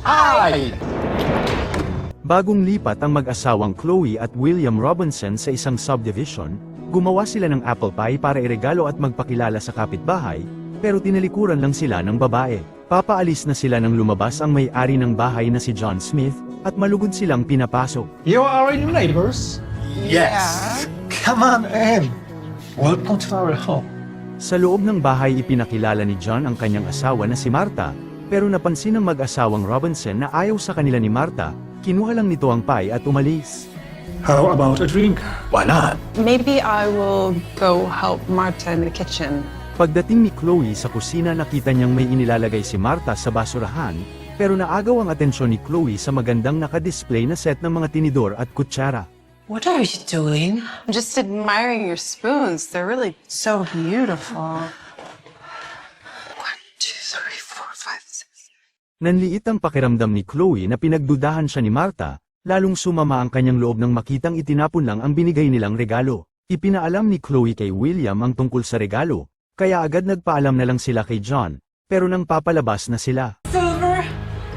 Ay! Bagong lipat ang mag-asawang Chloe at William Robinson sa isang subdivision, gumawa sila ng apple pie para iregalo at magpakilala sa kapitbahay, pero tinalikuran lang sila ng babae. Papaalis na sila nang lumabas ang may-ari ng bahay na si John Smith, at malugod silang pinapasok. You are our new neighbors. Yes! Come on in. Welcome to our home. Sa loob ng bahay ipinakilala ni John ang kanyang asawa na si Martha, pero napansin ng mag-asawang Robinson na ayaw sa kanila ni Martha, kinuha lang nito ang pie at umalis. How about a drink? Why not? Maybe I will go help Marta in the kitchen. Pagdating ni Chloe sa kusina nakita niyang may inilalagay si Martha sa basurahan, pero naagaw ang atensyon ni Chloe sa magandang nakadisplay na set ng mga tinidor at kutsara. What are you doing? I'm just admiring your spoons. They're really so beautiful. 1, 2, 3, 4, 5, 6. Nanliit ang pakiramdam ni Chloe na pinagdudahan siya ni Martha, lalong sumama ang kanyang loob nang makitang itinapon lang ang binigay nilang regalo. Ipinaalam ni Chloe kay William ang tungkol sa regalo, kaya agad nagpaalam na lang sila kay John, pero nang papalabas na sila. Silver,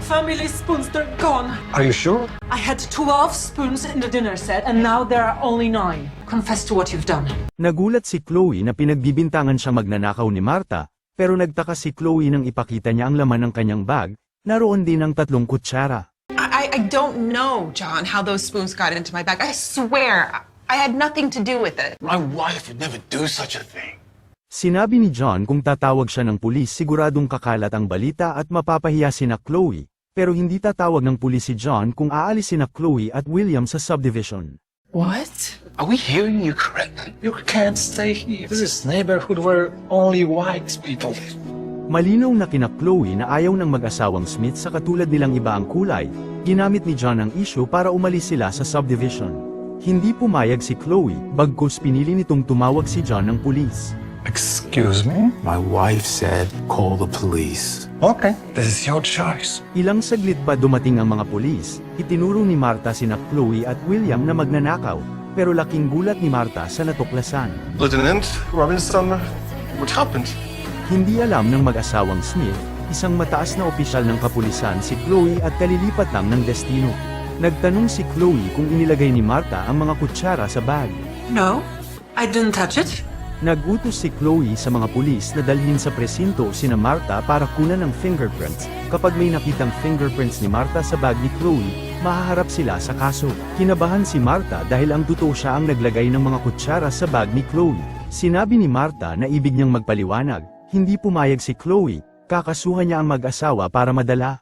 family spoons, they're gone. Are you sure? I had 12 spoons in the dinner set and now there are only 9. Confess to what you've done. Nagulat si Chloe na pinagbibintangan siya magnanakaw ni Martha, pero nagtaka si Chloe nang ipakita niya ang laman ng kanyang bag, naroon din ang 3 kutsara. I don't know, John, how those spoons got into my bag. I swear, I had nothing to do with it. My wife would never do such a thing. Sinabi ni John kung tatawag siya ng pulis siguradong kakalat ang balita at mapapahiya sina Chloe, pero hindi tatawag ng pulis si John kung aalisin na Chloe at William sa subdivision. What? Are we hearing you correctly? You can't stay here. This is neighborhood where only white people live. Malinaw na kina Chloe na ayaw ng mag-asawang Smith sa katulad nilang iba ang kulay, ginamit ni John ang issue para umalis sila sa subdivision. Hindi pumayag si Chloe, bagkus pinili nitong tumawag si John ng pulis. Excuse me? My wife said, call the police. Okay, this is your choice. Ilang saglit pa dumating ang mga pulis, itinuro ni Martha sina Chloe at William na magnanakaw, pero laking gulat ni Martha sa natuklasan. Lieutenant Robinson, what happened? Hindi alam ng mag-asawang Smith, isang mataas na opisyal ng kapulisan si Chloe at kalilipat lang ng destino. Nagtanong si Chloe kung inilagay ni Martha ang mga kutsara sa bag. No, I didn't touch it. Nagutos si Chloe sa mga pulis na dalhin sa presinto sina Martha para kunan ng fingerprints. Kapag may nakitang fingerprints ni Martha sa bag ni Chloe, mahaharap sila sa kaso. Kinabahan si Martha dahil ang totoo siya ang naglagay ng mga kutsara sa bag ni Chloe. Sinabi ni Martha na ibig niyang magpaliwanag, hindi pumayag si Chloe, kakasuhan niya ang mag-asawa para madala.